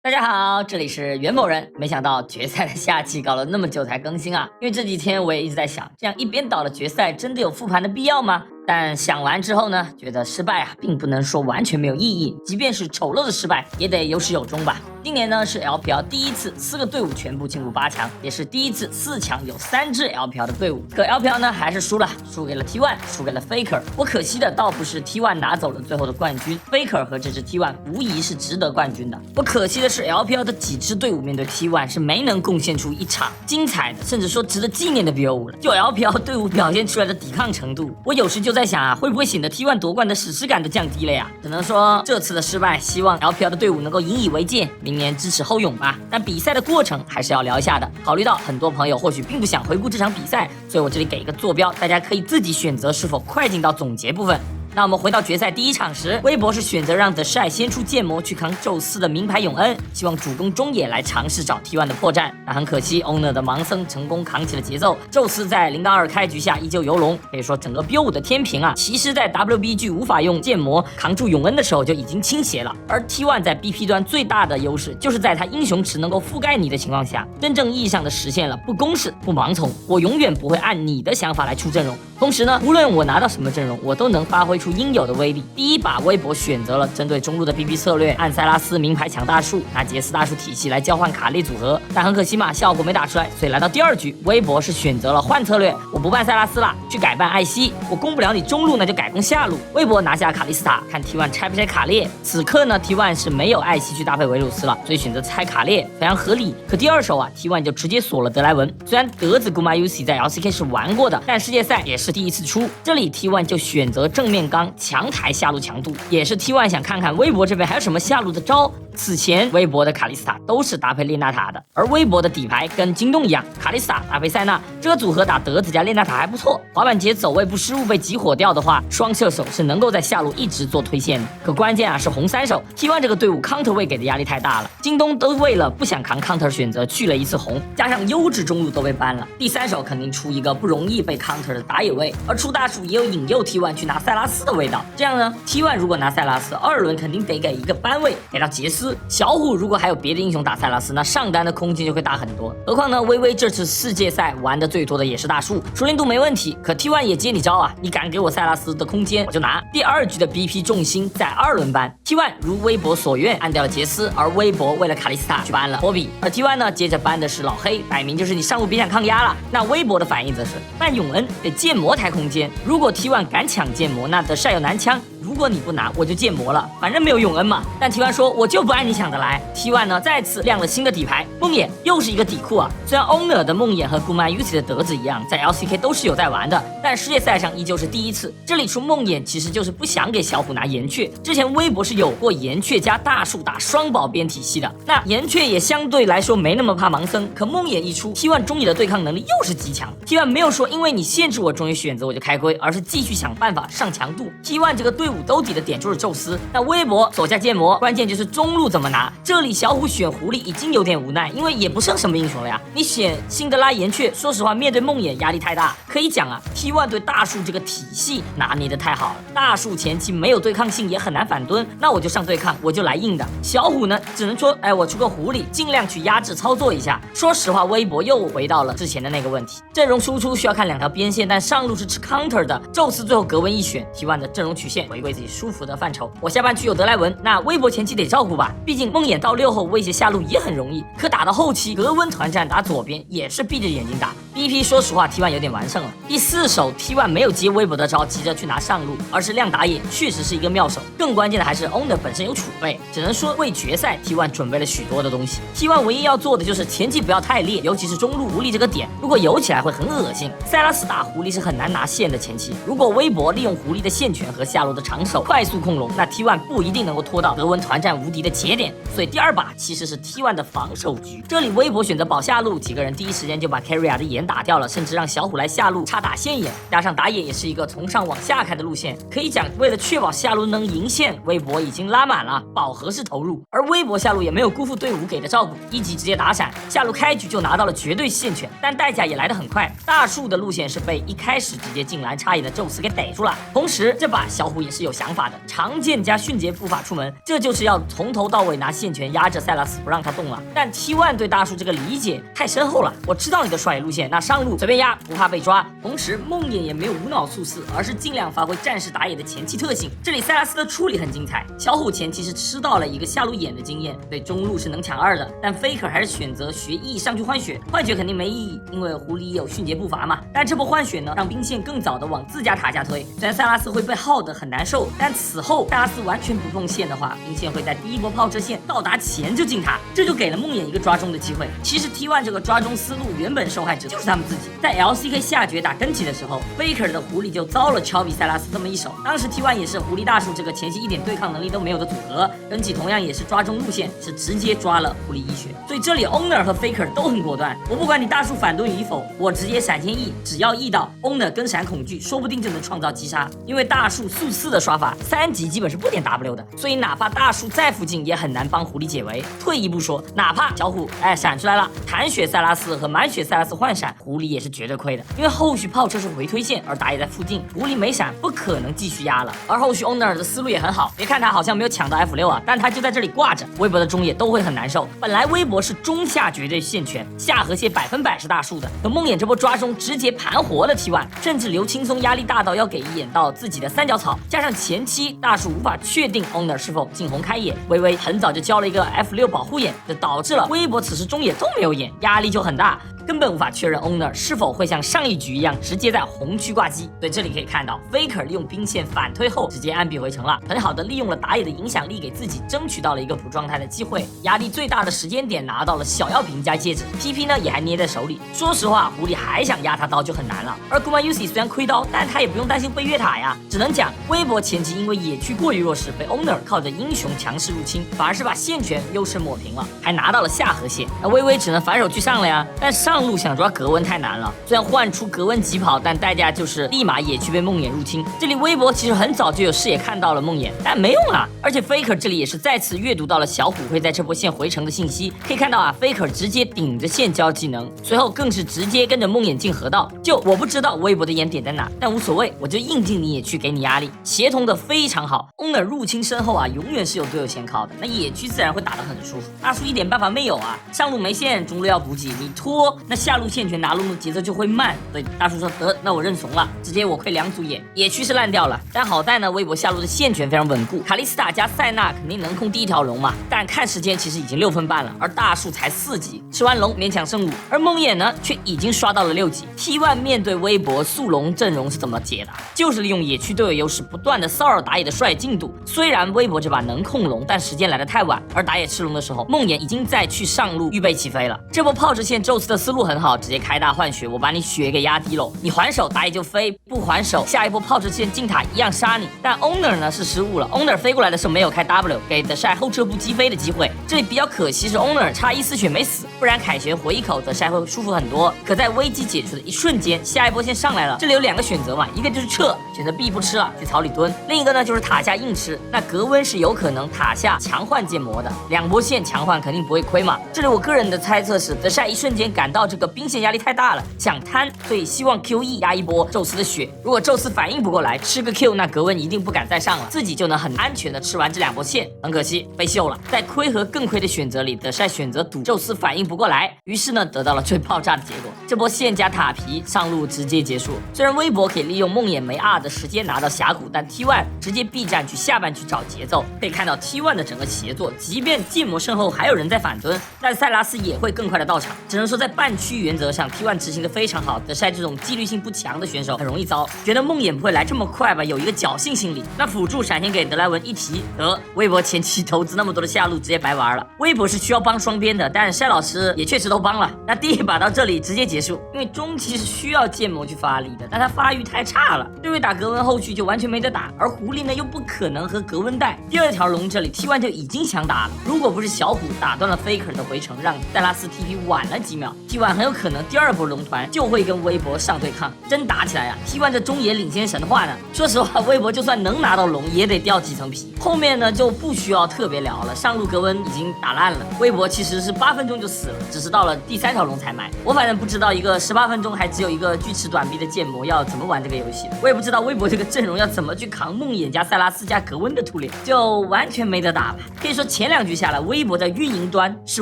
大家好，这里是袁某人。没想到决赛的下期搞了那么久才更新啊，因为这几天我也一直在想，这样一边倒的决赛真的有复盘的必要吗？但想完之后呢，觉得失败啊，并不能说完全没有意义，即便是丑陋的失败，也得有始有终吧。今年呢是 LPL 第一次4个队伍全部进入8强，也是第一次4强有3支 LPL 的队伍。可 LPL 呢还是输了，输给了 T1， 输给了 Faker。我可惜的倒不是 T1 拿走了最后的冠军 ，Faker 和这支 T1 无疑是值得冠军的。我可惜的是 LPL 的几支队伍面对 T1 是没能贡献出一场精彩的，甚至说值得纪念的 BO5 了。就 LPL 队伍表现出来的抵抗程度，我有时就在想啊，会不会显得 T1 夺冠的史诗感都降低了呀？只能说这次的失败，希望 LPL 的队伍能够引以为戒，明年支持后勇吧。但比赛的过程还是要聊一下的。考虑到很多朋友或许并不想回顾这场比赛，所以我这里给一个坐标，大家可以自己选择是否快进到总结部分。那我们回到决赛第一场时，微博是选择让德帅先出剑魔去扛宙斯的名牌永恩，希望主攻中野来尝试找 T1 的破绽。但很可惜 Owner 的盲僧成功扛起了节奏，宙斯在0-2开局下依旧游龙，可以说整个 BO5 的天平啊，其实在 WBG 无法用剑魔扛住永恩的时候就已经倾斜了。而 T1 在 BP 端最大的优势就是在他英雄池能够覆盖你的情况下，真正意义上的实现了不公式不盲从，我永远不会按你的想法来出阵容。同时呢，无论我拿到什么阵容，我都能发挥出应有的威力。第一把微博选择了针对中路的 BP 策略，按塞拉斯名牌抢大树，拿杰斯大树体系来交换卡列组合，但很可惜嘛，效果没打出来。所以来到第二局，微博是选择了换策略，我不办塞拉斯了，去改办艾希，我攻不了你中路，那就改攻下路。微博拿下卡莉斯塔，看 T1 拆不拆卡列。此刻呢 T1 是没有艾希去搭配维鲁斯了，所以选择拆卡列非常合理。可第二手啊 T1 就直接锁了德莱文。虽然德子 Gumayusi 在 LCK 是玩过的，但世界赛也是第一次出，这里 T1 就选择正面刚强抬下路强度，也是 T1 想看看微博这边还有什么下路的招。此前微博的卡莉斯塔都是搭配列娜塔的，而微博的底牌跟京东一样，卡莉斯塔搭配塞纳，这个组合打德子加列娜塔还不错。滑板节走位不失误被集火掉的话，双射手是能够在下路一直做推线的。可关键啊是红3手 T1 这个队伍 counter 位给的压力太大了，京东都为了不想扛 counter 选择去了一次红，加上优质中路都被搬了，第3手肯定出一个不容易被 counter 的打野位，而出大树也有引诱 T1 去拿塞拉斯的味道。这样呢 T1 如果拿塞拉斯，2轮肯定得给一个班位给到杰斯。小虎如果还有别的英雄打塞拉斯，那上单的空间就会大很多。何况呢，微微这次世界赛玩的最多的也是大树，熟练度没问题。可 T1 也接你招啊，你敢给我塞拉斯的空间，我就拿。第2局的 BP 重心在2轮班 ，T1 如微博所愿按掉了杰斯，而微博为了卡莉斯塔去搬了波比，而 T1 呢接着搬的是老黑，摆明就是你上路别想抗压了。那微博的反应则是办永恩给剑魔抬空间，如果 T1 敢抢剑魔，那德帅有男枪。如果你不拿，我就剑魔了，反正没有永恩嘛。但 T1 说，我就不按你抢的来。T1 呢，再次亮了新的底牌，梦魇又是一个底库啊。虽然 Owner 的梦魇和 Gumayusi 的德子一样，在 LCK 都是有在玩的，但世界赛上依旧是第一次。这里出梦魇其实就是不想给小虎拿岩雀。之前微博是有过岩雀加大树打双保边体系的，那岩雀也相对来说没那么怕盲僧。可梦魇一出 ，T1 中野的对抗能力又是极强。T1 没有说因为你限制我中野选择我就开亏，而是继续想办法上强度。T1 这个队伍兜底的点就是宙斯，那微博左下剑魔，关键就是中路怎么拿。这里小虎选狐狸已经有点无奈，因为也不剩什么英雄了呀。你选辛德拉岩雀，说实话面对梦魇压力太大。可以讲啊 ，T1 对大树这个体系拿捏的太好了，大树前期没有对抗性也很难反蹲，那我就上对抗，我就来硬的。小虎呢，只能说，哎，我出个狐狸，尽量去压制操作一下。说实话，微博又回到了之前的那个问题，阵容输出需要看2条边线，但上路是吃 counter 的。宙斯最后格温一选 ，T1 的阵容曲线回归自己舒服的范畴。我下半区有德莱文，那微博前期得照顾吧，毕竟梦魇到6后威胁下路也很容易。可打到后期，格温团战打左边也是闭着眼睛打。BP 说实话 ，T1 有点完胜了。第4手 T1 没有接微博的招，急着去拿上路，而是亮打野，确实是一个妙手。更关键的还是 Owner 本身有储备，只能说为决赛 T1 准备了许多的东西。T1 唯一要做的就是前期不要太烈，尤其是中路无力这个点，如果游起来会很恶心。塞拉斯打狐狸是很难拿线的前期，如果微博利用狐狸的线权和下路的长手快速控龙，那 T1 不一定能够拖到德文团战无敌的节点。所以第2把其实是 T1 的防守局，这里微博选择保下路，几个人第一时间就把 Keria 的眼打掉了，甚至让小虎来下路插打线野，加上打野也是一个从上往下开的路线，可以讲为了确保下路能赢线，微博已经拉满了，饱和式投入，而微博下路也没有辜负队伍给的照顾，一级直接打闪，下路开局就拿到了绝对线权，但代价也来得很快。大树的路线是被一开始直接进蓝插野的宙斯给逮住了，同时这把小虎也是有想法的，长剑加迅捷步法出门，这就是要从头到尾拿线权压着塞拉斯不让他动了。但 T1 对大树这个理解太深厚了，我知道你的耍野路线，那上路随便压不怕被抓。同时梦魇也没有无脑速四，而是尽量发挥战士打野的前期特性。这里塞拉斯的处理很精彩，小虎前期是吃到了一个下路眼的经验，对中路是能抢2的，但 Faker 还是选择学 E 上去换血，换血肯定没意义，因为狐狸有迅捷步伐嘛。但这波换血呢，让兵线更早的往自家塔下推，虽然塞拉斯会被耗得很难受，但此后塞拉斯完全不动线的话，兵线会在第一波炮车线到达前就进塔，这就给了梦魇一个抓中的机会。其实 T1 这个抓中思路原本受害者就是他们自己，在 LCK 下决打跟起的时候 ，Faker 的狐狸就遭了敲比塞拉斯这么一手。当时 T1 也是狐狸大树这个前期一点对抗能力都没有的组合，跟起同样也是抓中路线，是直接抓了狐狸一血。所以这里 Owner 和 Faker 都很果断，我不管你大树反盾与否，我直接闪现 E， 只要 E 到 Owner 跟闪恐惧，说不定就能创造击杀。因为大树速4的刷法3级基本是不点 W 的，所以哪怕大树在附近也很难帮狐狸解围。退一步说，哪怕小虎闪出来了，残血塞拉斯和满血塞拉斯换闪，狐狸也是绝对亏的，因为后续炮车是回推线，而打野在附近，狐狸没闪不可能继续压了。而后续 Owner 的思路也很好，别看他好像没有抢到 F6啊，但他就在这里挂着，微博的中野都会很难受。本来微博是中下绝对线权，下河蟹100%是大树的，可梦魇这波抓中直接盘活了 T1， 甚至刘青松压力大到要给演到自己的3角草，加上前期大树无法确定 Owner 是否进红开野，微微很早就交了一个 F6保护眼，这导致了微博此时中野都没有眼，压力就很大，根本无法确认 Owner 是否会像上一局一样直接在红区挂机。所以这里可以看到 Faker 利用兵线反推后直接按币回城了，很好的利用了打野的影响力，给自己争取到了一个补状态的机会。压力最大的时间点拿到了小药瓶加戒指， TP 呢也还捏在手里。说实话，狐狸还想压他刀就很难了。而 Gumayusi 虽然亏刀，但他也不用担心被越塔呀，只能讲微博前期因为野区过于弱势，被 Owner 靠着英雄强势入侵，反而是把线权优势抹平了，还拿到了下河蟹。那微微只能反手去上了呀，但上路想抓格温太难了。虽然换出格温疾跑，但代价就是立马野区被梦魇入侵。这里微博其实很早就有视野看到了梦魇，但没用啊。而且 Faker 这里也是再次阅读到了小虎会在这波线回城的信息，可以看到啊 ，Faker 直接顶着线交技能，随后更是直接跟着梦魇进河道。就我不知道微博的眼点在哪，但无所谓，我就硬进你野区给你压力，协同的非常好。Owner 入侵身后啊，永远是有队友先靠的，那野区自然会打得很舒服。大树一点办法没有啊，上路没线，中路要补给，你拖，那下路线权拿路的节奏就会慢。所以大树说得，那我认怂了，直接我亏2组野区是烂掉了，但好在呢，微博下路的线权非常稳固，卡莉斯塔加塞纳肯定能控第一条龙嘛。但看时间其实已经6分半了，而大树才4级，吃完龙勉强胜5，而梦魇呢却已经刷到了6级。T1 面对微博速龙阵容是怎么解的？就是利用野区队友优势，不断的骚扰打野的帅进度。虽然微博这把能控龙，但时间来得太晚，而打野吃龙的时候，梦魇已经在去上路预备起飞了。这波炮车线宙斯的思路很好，直接开大换血，我把你血给压低了，你还手打野就飞，不还手下一波炮车线进塔一样杀你。但 Owner 呢是失误了 ，Owner 飞过来的时候没有开 W， 给德晒后撤步击飞的机会。这里比较可惜是 Owner 差1丝血没死，不然凯旋回一口德晒会舒服很多。可在危机解除的一瞬间，下一波线上来了，这里有2个选择嘛，一个就是撤，选择 B 不吃了，去草里蹲；另一个呢就是塔下硬吃。那格温是有可能塔下强换建模的，2波线强换肯定不会亏嘛。这里我个人的猜测是，德晒一瞬间感到这个兵线压力太大了，想贪，所以希望 QE 压一波宙斯的血。如果宙斯反应不过来，吃个 Q， 那格温一定不敢再上了，自己就能很安全的吃完这2波线。很可惜被秀了，在亏和更亏的选择里，德晒选择赌宙斯反应不过来，于是呢得到了最爆炸的结果。这波线加塔皮上路直接结束。虽然微博可以利用梦魇没 R 的时间拿到峡谷，但 T1 直接 B 站去下半区找节奏。可以看到 T1 的整个协作，即便剑魔身后还有人在反蹲，但塞拉斯也会更快的到场。只能说在半区原则上 T1 执行的非常好，德晒这种纪律性不强的选手很容易遭。觉得梦魇不会来这么快吧，有一个侥幸心理。那辅助闪现给德莱文一提，得微博前期投资那么多的下路直接白玩了。微博是需要帮双边的，但晒老师也确实都帮了。那第一把到这里直接结束，因为中期是需要剑魔去发力的，但他发育太差了，对位打格温后续就完全没得打，而狐狸呢又不可能和格温带。第2条龙这里 T1 就已经想打了，如果不是小虎打断了 Faker 的回城，让塞拉斯 TP 晚了几秒，T1 T1 很有可能第二波龙团就会跟微博上对抗，真打起来啊 ，T1 这中野领先神话呢。说实话，微博就算能拿到龙，也得掉几层皮。后面呢就不需要特别聊了，上路格温已经打烂了，微博其实是8分钟就死了，只是到了第3条龙才买。我反正不知道一个18分钟还只有一个锯齿短臂的剑魔要怎么玩这个游戏，我也不知道微博这个阵容要怎么去扛梦魇加塞拉斯加格温的突脸，就完全没得打吧。可以说前2局下来，微博在运营端是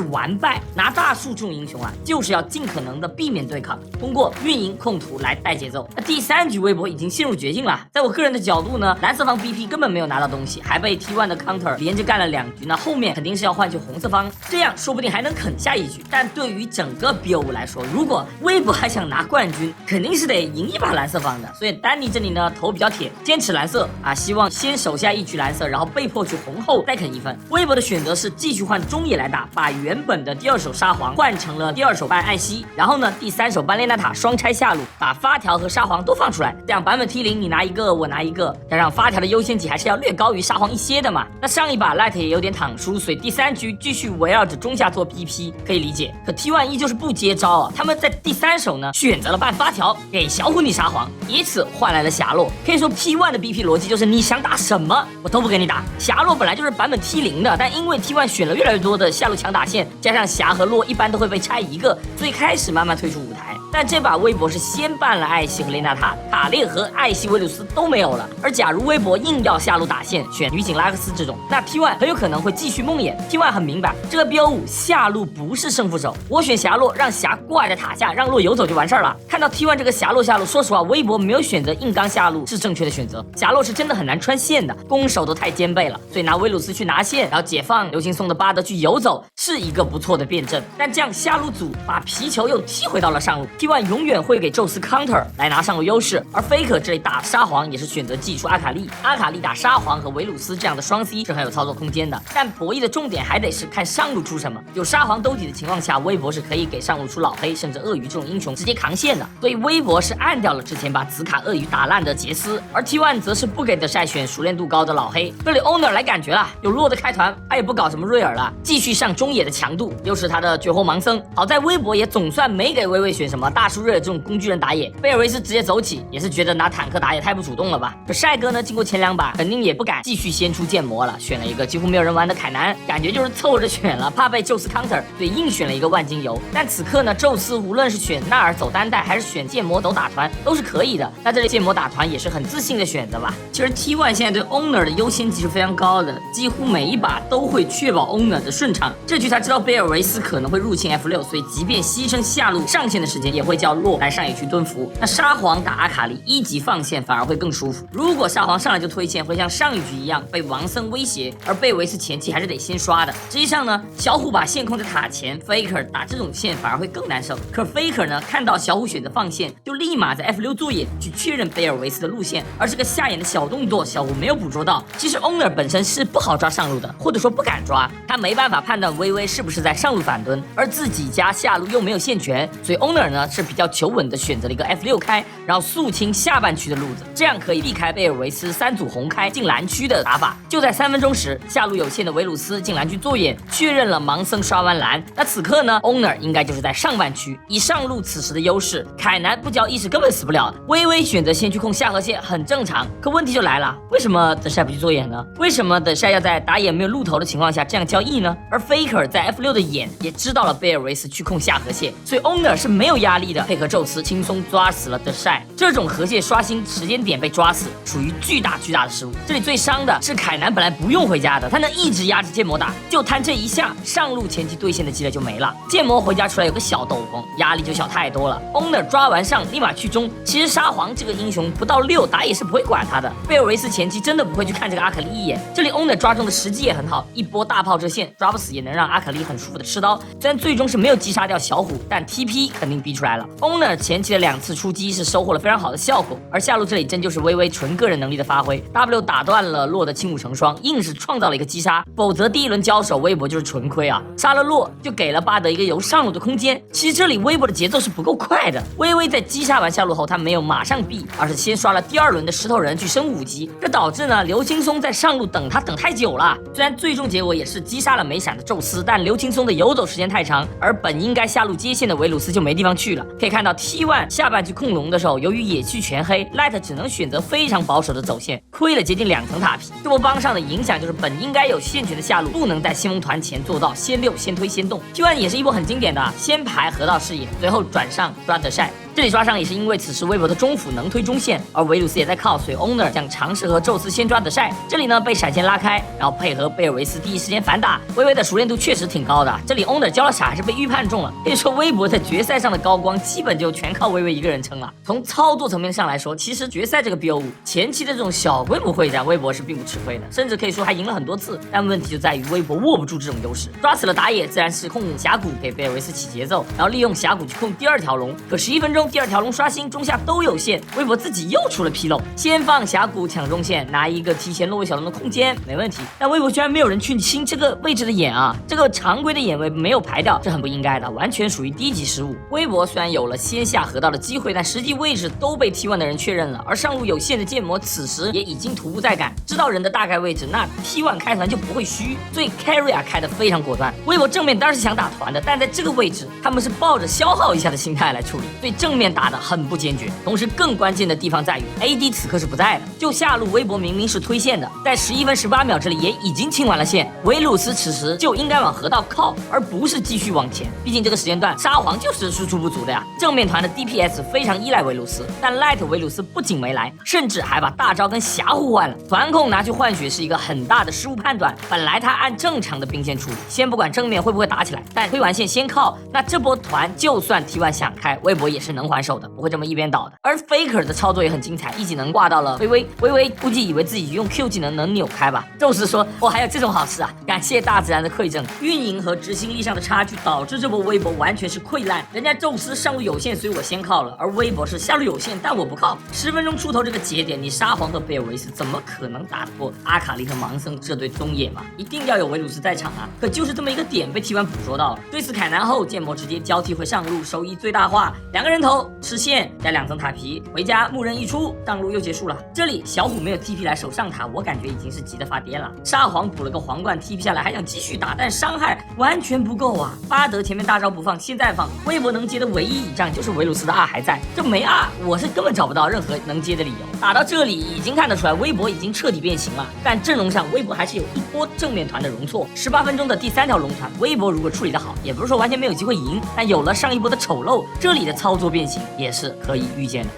完败，拿大树这种英雄啊，就是要尽可能的避免对抗，通过运营控图来带节奏。那第3局微博已经陷入绝境了，在我个人的角度呢，蓝色方 BP 根本没有拿到东西，还被 T1 的 counter 连着干了2局，那后面肯定是要换去红色方，这样说不定还能啃下1局。但对于整个 BO5 来说，如果微博还想拿冠军，肯定是得赢一把蓝色方的。所以丹尼这里呢头比较铁，坚持蓝色啊，希望先守下1局蓝色，然后被迫去红后再啃1分。微博的选择是继续换中野来打，把原本的第2手沙皇换成了第2手半艾希，然后呢第3手半列娜塔双拆下路，把发条和沙皇都放出来，这样版本 T0你拿一个我拿一个，加上发条的优先级还是要略高于沙皇一些的嘛。那上一把 Light 也有点躺输，所以第3局继续围绕着中下做 BP 可以理解。可 T1 依旧是不接招啊，他们在第3手呢选择了半发条给小虎你沙皇，以此换来了霞洛。可以说 T1 的 BP 逻辑就是你想打什么我都不给你打。霞洛本来就是版本 T0的，但因为 T1 选了越来越多的下路强打线，加上霞和洛一般都会被拆一个，所以开始慢慢退出舞台。但这把微博是先办了艾希和雷娜塔，塔列和艾希维鲁斯都没有了。而假如微博硬要下路打线，选女警拉克斯这种，那 T1 很有可能会继续梦魇。T1 很明白，这个 BO5 下路不是胜负手，我选霞洛，让霞挂在塔下，让洛游走就完事儿了。看到 T1 这个霞洛下路，说实话，微博没有选择硬刚下路是正确的选择。霞洛是真的很难穿线的，攻守都太兼备了，所以拿维鲁斯去拿线，然后解放流星送的巴德去游走，是一个不错的辩证。但这样下路组把皮球又踢回到了上路。T1 永远会给宙斯 counter 来拿上路优势，而 Faker 这里打沙皇也是选择祭出阿卡丽，阿卡丽打沙皇和维鲁斯这样的双 C 是很有操作空间的。但博弈的重点还得是看上路出什么，有沙皇兜底的情况下，微博是可以给上路出老黑甚至鳄鱼这种英雄直接扛线的，所以微博是按掉了之前把紫卡鳄鱼打烂的杰斯，而 T1 则是不给的筛选熟练度高的老黑。这里 Owner 来感觉了，有洛的开团，他也不搞什么瑞尔了，继续上中野的强度，又是他的绝活盲僧。好在微博也总算没给微微选什么大叔瑞尔这种工具人打野，贝尔维斯直接走起，也是觉得拿坦克打野太不主动了吧。可帅哥呢，经过前2把，肯定也不敢继续先出剑魔了，选了一个几乎没有人玩的凯南，感觉就是凑着选了，怕被宙斯 counter， 所以硬选了一个万金油。但此刻呢，宙斯无论是选纳尔走单带，还是选剑魔走打团，都是可以的。那这里剑魔打团也是很自信的选择吧。其实 T1 现在对 Owner 的优先级是非常高的，几乎每一把都会确保 Owner 的顺畅。这局他知道贝尔维斯可能会入侵 F6， 所以即便牺牲下路上线的时间，也会叫洛来上野去蹲伏。那沙皇打阿卡丽1级放线反而会更舒服。如果沙皇上来就推线，会像上一局一样被王僧威胁，而贝维斯前期还是得先刷的。实际上呢，小虎把线控在塔前 ，Faker 打这种线反而会更难受。可 Faker 呢，看到小虎选择放线，就立马在 F6 做野去确认贝尔维斯的路线，而这个下眼的小动作，小虎没有捕捉到。其实 Owner 本身是不好抓上路的，或者说不敢抓，他没办法判断微微是不是在上路反蹲，而自己家下路又没有线权，所以 Owner 呢是比较求稳的选择了一个 F6 开，然后肃清下半区的路子，这样可以避开贝尔维斯3组红开进蓝区的打法。就在3分钟时，下路有线的维鲁斯进蓝区做眼，确认了盲僧刷完蓝。那此刻呢 ，Owner 应该就是在上半区，以上路此时的优势，凯南不交意识根本死不了。微微选择先去控下河线很正常，可问题就来了，为什么德帅不去做眼呢？为什么德帅要在打野没有路头的情况下这样交易呢？而 Faker 在 F6 的眼也知道了贝尔维斯去控下河线，所以 Owner 是没有压力的，配合宙斯轻松抓死了德帅。这种河蟹刷新时间点被抓死，属于巨大的失误。这里最伤的是凯南本来不用回家的，他能一直压着剑魔打，就贪这一下，上路前期对线的积累就没了。剑魔回家出来有个小斗篷，压力就小太多了。Owner 抓完上立马去中，其实沙皇这个英雄不到6打野是不会管他的，贝尔维斯前期真的不会去看这个阿卡丽一眼。这里 Owner 抓中的时机也很好，一波大炮这线抓不死也能让阿卡丽很舒服的吃刀。虽然最终是没有击杀掉小虎，但 TP 肯定逼出来。来了。Owner 前期的2次出击是收获了非常好的效果，而下路这里真就是微微纯个人能力的发挥 ，W 打断了洛的轻弩成双，硬是创造了一个击杀，否则第1轮交手微博就是纯亏啊，杀了洛就给了巴德一个游上路的空间。其实这里微博的节奏是不够快的，微微在击杀完下路后，他没有马上避，而是先刷了第2轮的石头人去升5级，这导致呢刘青松在上路等他等太久了。虽然最终结果也是击杀了没闪的宙斯，但刘青松的游走时间太长，而本应该下路接线的维鲁斯就没地方去了。可以看到 T1 下半局控龙的时候，由于野区全黑 ，Light 只能选择非常保守的走线，亏了接近2层塔皮。这波帮上的影响就是本应该有线权的下路不能在先锋团前做到先溜先推先动。T1 也是一波很经典的先排河道视野，随后转上抓德晒。这里刷伤也是因为此时微博的中辅能推中线，而维鲁斯也在靠随 Owner 想尝试和宙斯先抓德晒。这里呢被闪现拉开，然后配合贝尔维斯第一时间反打，微微的熟练度确实挺高的。这里 Owner 交了傻还是被预判中了，可以说微博在决赛上的高光基本就全靠微微一个人撑了。从操作层面上来说，其实决赛这个 BO5 前期的这种小规模会战，微博是并不吃亏的，甚至可以说还赢了很多次。但问题就在于微博握不住这种优势，抓死了打野自然是控峡谷给贝尔维斯起节奏，然后利用峡谷去控第2条龙。可11分钟第2条龙刷新，中下都有线，微博自己又出了纰漏，先放峡谷抢中线，拿一个提前落位小龙的空间没问题，但微博居然没有人去清这个位置的眼啊，这个常规的眼位没有排掉，这很不应该的，完全属于低级失误。微博虽然有了先下河道的机会，但实际位置都被 T1 的人确认了，而上路有线的剑魔此时也已经徒步在赶，知道人的大概位置，那 T1 开团就不会虚，所以 carry 开得非常果断。微博正面当然是想打团的，但在这个位置他们是抱着消耗一下的心态来处理，所以正面打得很不坚决。同时更关键的地方在于 AD 此刻是不在的，就下路微博明明是推线的，在11分18秒这里也已经清完了线，维鲁斯此时就应该往河道靠，而不是继续往前，毕竟这个时间段沙皇就是输出不足的呀。正面团的 DPS 非常依赖维鲁斯，但 Light 维鲁斯不仅没来，甚至还把大招跟峡互换了，团控拿去换血是一个很大的失误判断。本来他按正常的兵线处理，先不管正面会不会打起来，但推完线先靠，那这波团就算 T1 想开，微博也是能还手的，不会这么一边倒的。而 Faker 的操作也很精彩，一技能挂到了微微，微微估计以为自己用 Q 技能扭开吧。宙斯说我还有这种好事啊，感谢大自然的馈赠。运营和执行力上的差距导致这波微博完全是溃烂，人家宙斯上路有线，所以我先靠了，而微博是下路有线，但我不靠。10分钟出头这个节点，你沙皇和贝尔维斯怎么可能打得过阿卡丽和盲僧这对中野嘛？一定要有维鲁斯在场啊！可就是这么一个点被 T1 捕捉到了，追死凯南后，剑魔直接交替回上路，收益最大化，2个人头吃线加2层塔皮，回家牧人一出，上路又结束了。这里小虎没有 TP 来守上塔，我感觉已经是急得发癫了。沙皇补了个皇冠 TP 下来，还想继续打，但伤害完全不够啊！巴德前面大招不放，现在放，微博能接的唯一倚仗就是维鲁斯的 R 还在，这没 R，我是根本找不到任何能接的理由。打到这里已经看得出来，微博已经彻底变形了，但阵容上微博还是有一波正面团的容错。18分钟的第3条龙团，微博如果处理得好，也不是说完全没有机会赢，但有了上一波的丑陋，这里的操作变形也是可以预见的。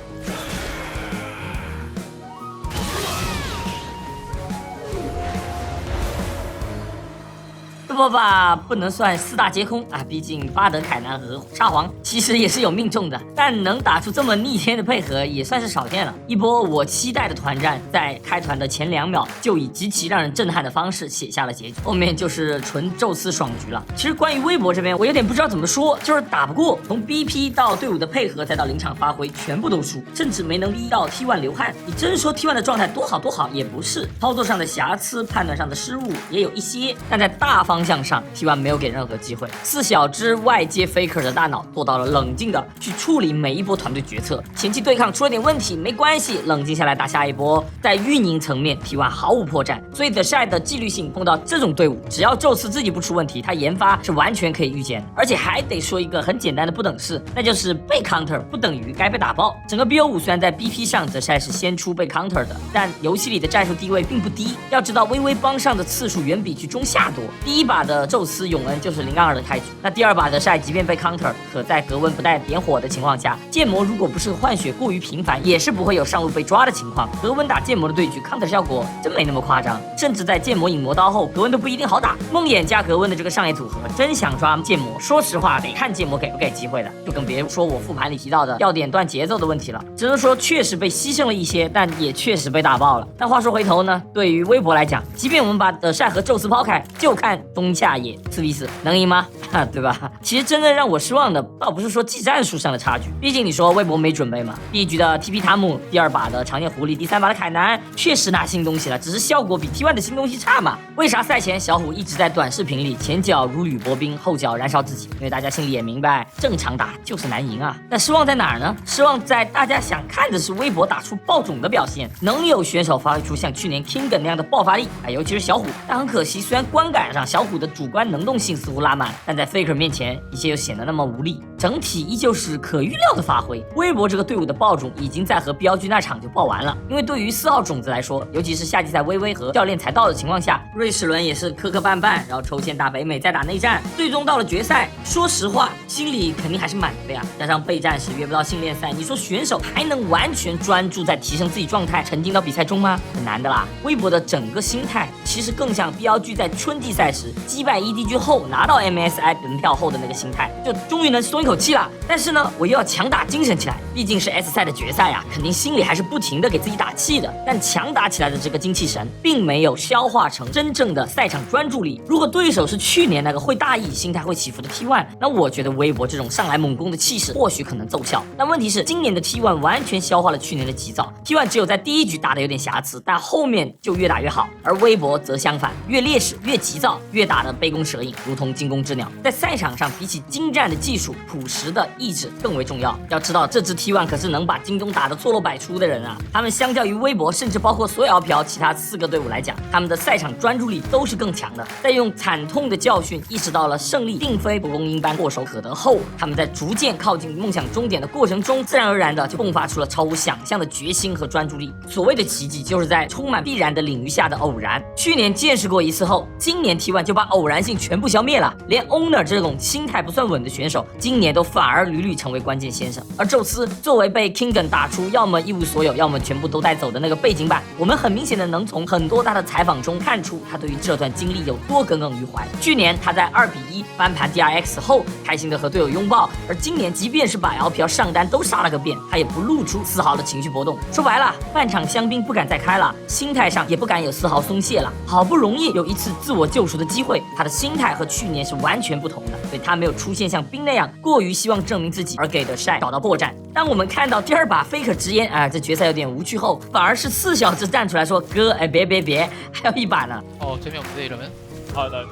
波吧不能算4大皆空啊，毕竟巴德、凯南和沙皇其实也是有命中的，但能打出这么逆天的配合也算是少见了。一波我期待的团战，在开团的前2秒就以极其让人震撼的方式写下了结局，后面就是纯宙斯爽局了。其实关于微博这边，我有点不知道怎么说，就是打不过，从 BP 到队伍的配合，再到临场发挥，全部都输，甚至没能逼到 T1 流汗。你真说 T1 的状态多好多好，也不是，操作上的瑕疵，判断上的失误也有一些，但在大方向上 T1 没有给任何机会，4小只外接 Faker 的大脑做到了冷静的去处理每一波团队决策，前期对抗出了点问题没关系，冷静下来打下一波。在运营层面 T1 毫无破绽，所以 The Shy 的纪律性碰到这种队伍，只要宙斯自己不出问题，他研发是完全可以预见的。而且还得说一个很简单的不等式，那就是被 counter 不等于该被打爆。整个 BO5 虽然在 BP 上 The Shy 是先出被 counter 的，但游戏里的战术地位并不低，要知道微微帮上的次数远比去中下多。第一把的宙斯永恩就是0-2的开局，那第2把的晒即便被 counter， 可在格温不带点火的情况下，剑魔如果不是换血过于频繁，也是不会有上路被抓的情况。格温打剑魔的对局 counter 效果真没那么夸张，甚至在剑魔引魔刀后，格温都不一定好打。梦魇加格温的这个上野组合，真想抓剑魔，说实话得看剑魔给不给机会的，就更别说我复盘里提到的要点断节奏的问题了。只能说确实被牺牲了一些，但也确实被打爆了。但话说回头呢，对于微博来讲，即便我们把的晒和宙斯抛开，就看中松下野4v4，能赢吗？对吧？其实真正让我失望的，倒不是说技战术上的差距，毕竟你说微博没准备嘛。第一局的 TP 塔姆，第2把的常见狐狸，第3把的凯南，确实拿新东西了，只是效果比 T1 的新东西差嘛。为啥赛前小虎一直在短视频里前脚如履薄冰，后脚燃烧自己？因为大家心里也明白，正常打就是难赢啊。那失望在哪儿呢？失望在大家想看的是微博打出爆种的表现，能有选手发挥出像去年 Kingdom 那样的爆发力，尤其是小虎。但很可惜，虽然观感上小虎的主观能动性似乎拉满，但在 Faker 面前一切又显得那么无力，整体依旧是可预料的发挥。微博这个队伍的爆种已经在和标剧那场就爆完了，因为对于4号种子来说，尤其是夏季赛微微和教练才到的情况下，瑞士轮也是磕磕绊绊，然后抽签打北美再打内战，最终到了决赛，说实话心里肯定还是满的呀。加上备战时约不到训练赛，你说选手还能完全专注在提升自己状态，沉浸到比赛中吗？很难的啦。微博的整个心态其实更像 BLG 在春季赛时击败 EDG 后拿到 MSI 门票后的那个心态，就终于能松一口气了。但是呢，我又要强打精神起来，毕竟是 S 赛的决赛呀，肯定心里还是不停的给自己打气的。但强打起来的这个精气神，并没有消化成真正的赛场专注力。如果对手是去年那个会大意、心态会起伏的 T1，那我觉得微博这种上来猛攻的气势或许可能奏效。但问题是，今年的 T1 完全消化了去年的急躁 ，T1 只有在第一局打的有点瑕疵，但后面就越打越好。而微博则相反，越劣势越急躁，越打得杯弓蛇影，如同惊弓之鸟。在赛场上，比起精湛的技术，朴实的意志更为重要。要知道，这支 T1 可是能把京东打得错落百出的人啊！他们相较于微博，甚至包括所有 LPL 其他4个队伍来讲，他们的赛场专注力都是更强的。在用惨痛的教训意识到了胜利并非蒲公英般唾手可得后，他们在逐渐靠近梦想终点的过程中，自然而然的就迸发出了超乎想象的决心和专注力。所谓的奇迹，就是在充满必然的领域下的偶然。去年见识过一次后，今年 T1 就把偶然性全部消灭了，连 Owner 这种心态不算稳的选手，今年都反而屡屡成为关键先生。而宙斯作为被 Kingdom 打出要么一无所有，要么全部都带走的那个背景板，我们很明显的能从很多他的采访中看出他对于这段经历有多耿耿于怀。去年他在2-1翻盘 DRX 后，开心的和队友拥抱，而今年即便是把 LPL 上单都杀了个遍，他也不露出丝毫的情绪波动。说白了，半场香槟不敢再开了，心态上也不敢有丝毫松懈了。好不容易有一次自我救赎的机会，他的心态和去年是完全不同的，所以他没有出现像冰那样过于希望证明自己而给的晒找到破绽。当我们看到第2把 Faker 直言这决赛有点无趣后，反而是4小子站出来说哥别，还有一把呢。재미없는데 이러면? 그러면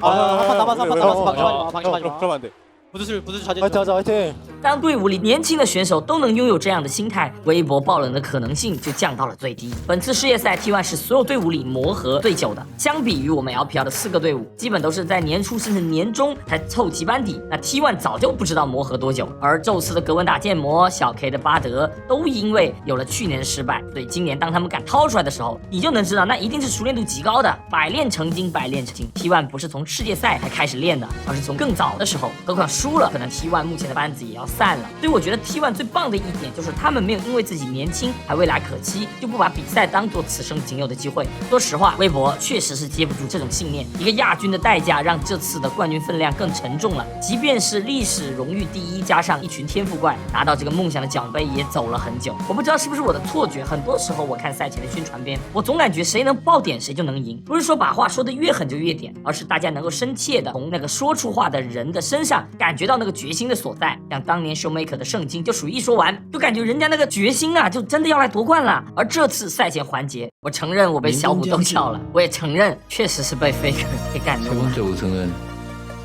안 돼. 부두술 자제. 화이팅. 当队伍里年轻的选手都能拥有这样的心态，微博爆冷的可能性就降到了最低。本次世界赛 T1 是所有队伍里磨合最久的，相比于我们 LPL 的4个队伍，基本都是在年初甚至年中才凑齐班底，那 T1 早就不知道磨合多久。而宙斯的格温打建模，小 K 的巴德，都因为有了去年的失败，所以今年当他们敢掏出来的时候，你就能知道那一定是熟练度极高的，百练成精，百练成精。T1 不是从世界赛才开始练的，而是从更早的时候。何况输了，可能 T1 目前的班子也要散了。所以我觉得 T1 最棒的一点就是他们没有因为自己年轻还未来可期，就不把比赛当做此生仅有的机会。说实话，微博确实是接不住这种信念，一个亚军的代价让这次的冠军分量更沉重了。即便是历史荣誉第一加上一群天赋怪，拿到这个梦想的奖杯也走了很久。我不知道是不是我的错觉，很多时候我看赛前的宣传片，我总感觉谁能爆点谁就能赢，不是说把话说得越狠就越点，而是大家能够深切的从那个说出话的人的身上感觉到那个决心的所在。像当年 Showmaker 的圣经，就属于一说完就感觉人家那个决心就真的要来夺冠了。而这次赛前环节，我承认我被小虎逗笑了，我也承认确实是被 Faker 给感动了。 세 번째 우승은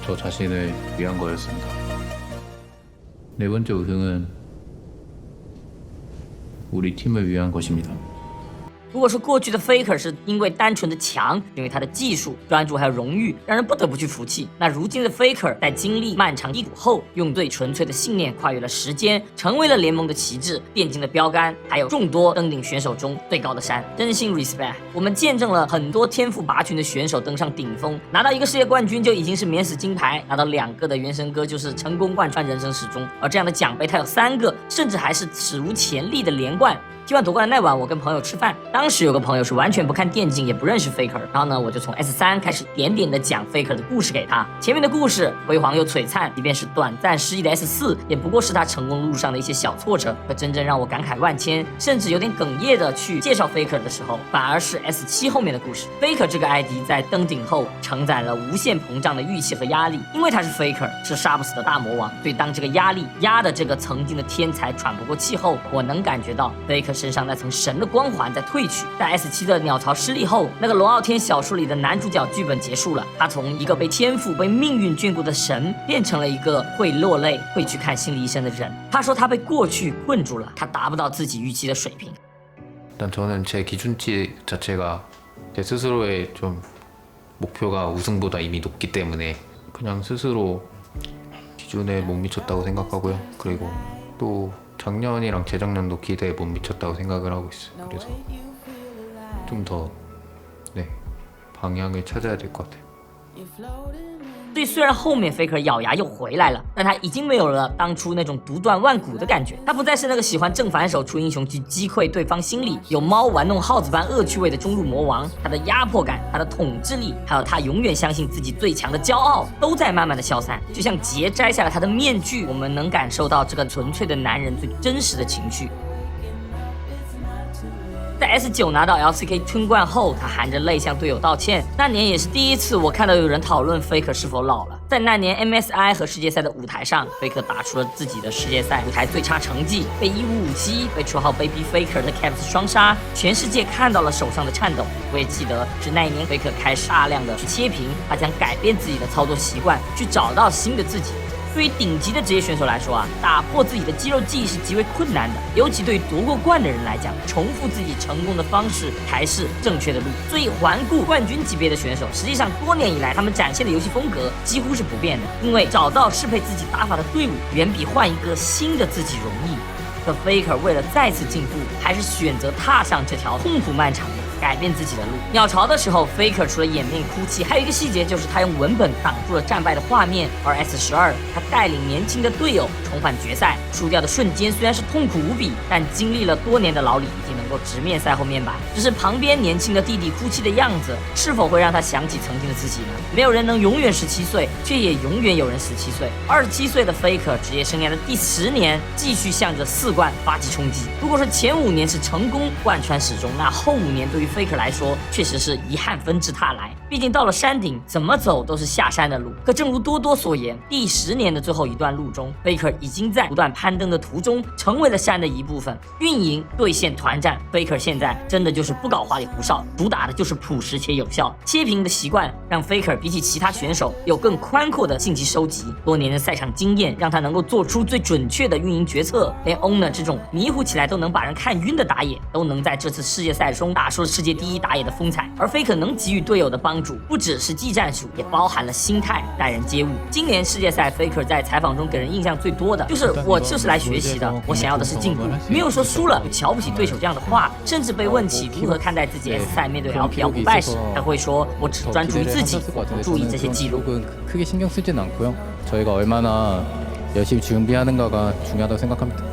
저 자신을 위한 거였습니다. 네 번째 우승은 우리 팀을 위한 것입니다. 如果说过去的 Faker 是因为单纯的强，因为他的技术、专注还有荣誉，让人不得不去服气，那如今的 Faker 在经历漫长低谷后，用最纯粹的信念跨越了时间，成为了联盟的旗帜、电竞的标杆，还有众多登顶选手中最高的山。真心 respect， 我们见证了很多天赋拔群的选手登上顶峰，拿到一个世界冠军就已经是免死金牌，拿到2个的原神歌就是成功贯穿人生始终。而这样的奖杯它有3个，甚至还是史无前例的连冠。T1夺冠的那晚，我跟朋友吃饭，当时有个朋友是完全不看电竞，也不认识 Faker， 然后呢，我就从 S3开始点点的讲 Faker 的故事给他。前面的故事辉煌又璀璨，即便是短暂失意的 S4，也不过是他成功路上的一些小挫折。可真正让我感慨万千，甚至有点哽咽的去介绍 Faker 的时候，反而是 S7后面的故事。Faker 这个 ID 在登顶后承载了无限膨胀的预期和压力，因为他是 Faker， 是杀不死的大魔王。所以当这个压力压的这个曾经的天才喘不过气后，我能感觉到 Faker 身上那层神的光环在褪去。在 S7的鸟巢失利后，那个龙傲天小说里的男主角剧本结束了，他从一个被天赋被命运眷顾的神，变成了一个会落泪会去看心理医生的人。他说他被过去困住了，他达不到自己预期的水平。 일단 저는 제 기준치 자체가 제 스스로의 좀 목표가 우승보다 이미 높기 때문에 그냥 스스로 기준에 못 미쳤다고 생각하고요. 그리고 또 작년이랑 재작년도 기대에 못 미쳤다고 생각을 하고 있어요. 그래서 좀 더 방향을 찾아야 될 것 같아요. 所以虽然后面 Faker 咬牙又回来了，但他已经没有了当初那种独断万古的感觉。他不再是那个喜欢正反手出英雄去击溃对方心理、有猫玩弄耗子般恶趣味的中路魔王。他的压迫感、他的统治力，还有他永远相信自己最强的骄傲，都在慢慢的消散。就像杰摘下了他的面具，我们能感受到这个纯粹的男人最真实的情绪。 在 S9 拿到 LCK 春冠后，他含着泪向队友道歉。那年也是第一次我看到有人讨论 Faker 是否老了。在那年 MSI 和世界赛的舞台上 ，Faker 打出了自己的世界赛舞台最差成绩，被1557、被绰号 Baby Faker 的 Caps 双杀，全世界看到了手上的颤抖。我也记得是那一年 Faker 开始大量的去切屏，他想改变自己的操作习惯，去找到新的自己。 对于顶级的职业选手来说啊，打破自己的肌肉记忆是极为困难的，尤其对于夺过冠的人来讲，重复自己成功的方式才是正确的路。所以环顾冠军级别的选手，实际上多年以来他们展现的游戏风格几乎是不变的，因为找到适配自己打法的队伍，远比换一个新的自己容易。可 Faker 为了再次进步，还是选择踏上这条痛苦漫长的 改变自己的路。鸟巢的时候 ，Faker 除了掩面哭泣，还有一个细节就是他用文本挡住了战败的画面。而 S12，他带领年轻的队友重返决赛，输掉的瞬间虽然是痛苦无比，但经历了多年的牢里，已经能够直面赛后面板。只是旁边年轻的弟弟哭泣的样子，是否会让他想起曾经的自己呢？没有人能永远17岁，却也永远有人17岁。27岁的 Faker 职业生涯的第10年，继续向着4冠发起冲击。如果说前5年是成功贯穿始终，那后5年对于 Faker 来说，确实是遗憾纷至沓来。毕竟到了山顶，怎么走都是下山的路。可正如多多所言，第10年的最后一段路中 ，Faker 已经在不断攀登的途中，成为了山的一部分。运营、兑现、团战 ，Faker 现在真的就是不搞花里胡哨，主打的就是朴实且有效。切屏的习惯让 Faker 比起其他选手有更宽阔的信息收集，多年的赛场经验让他能够做出最准确的运营决策。连 Owner 这种迷糊起来都能把人看晕的打野，都能在这次世界赛中打出了世界第一打野的风采。而 Faker 能给予队友的帮助，不只是技战术，也包含了心态、待人接物。今年世界赛 Faker 在采访中给人印象最多的就是我就是来学习的，我想要的是进步，没有说输了就瞧不起对手这样的话。甚至被问起如何看待自己 S 赛面对 LPL 不败时，他会说：“我只专注于自己，我不注意这些记录。” 크게 신경 쓰진 않고요. 저희가 얼마나 열심히 준비하는가가 중요하다고 생각합니다.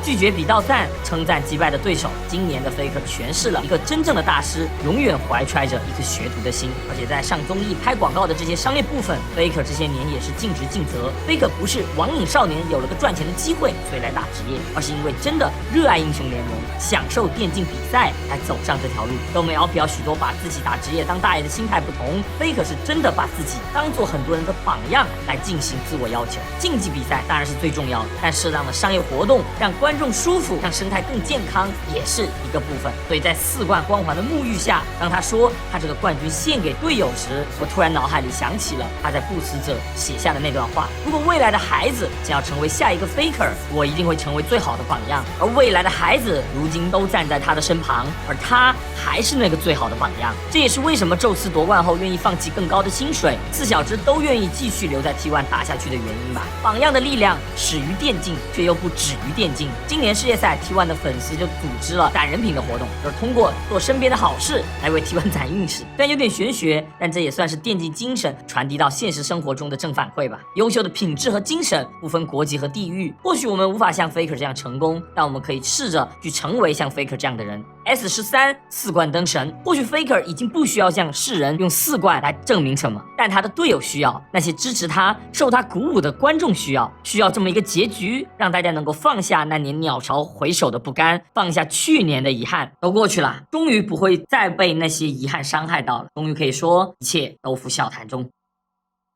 拒绝比到赞，称赞击败的对手。今年的 Faker 诠释了一个真正的大师永远怀揣着一颗学徒的心。而且在上综艺、拍广告的这些商业部分 ，Faker 这些年也是尽职尽责。Faker 不是网瘾少年有了个赚钱的机会所以来打职业，而是因为真的热爱英雄联盟，享受电竞比赛才走上这条路。跟我们 LPL 许多把自己打职业当大爷的心态不同 ，Faker 是真的把自己当做很多人的榜样来进行自我要求。竞技比赛当然是最重要的，但适当的商业活动让观众舒服，让生态更健康，也是一个部分。所以在4冠光环的沐浴下，当他说他这个冠军献给队友时，我突然脑海里想起了他在不死者写下的那段话：如果未来的孩子想要成为下一个 Faker， 我一定会成为最好的榜样。而未来的孩子如今都站在他的身旁，而他还是那个最好的榜样。这也是为什么宙斯夺冠后愿意放弃更高的薪水，4小只都愿意继续留在 T1 打下去的原因吧。榜样的力量始于电竞，却又不止于电竞。今年世界赛 T1 的粉丝就组织了攒人品的活动，就是通过做身边的好事来为 T1 攒运势。虽然有点玄学，但这也算是电竞精神传递到现实生活中的正反馈吧。优秀的品质和精神不分国籍和地域。或许我们无法像 Faker 这样成功，但我们可以试着去成为像 Faker 这样的人。S13 4冠登神，或许 Faker 已经不需要向世人用4冠来证明什么，但他的队友需要，那些支持他、受他鼓舞的观众需要这么一个结局，让大家能够放下那年鸟巢回首的不甘，放下去年的遗憾，都过去了，终于不会再被那些遗憾伤害到了，终于可以说一切都付笑谈中。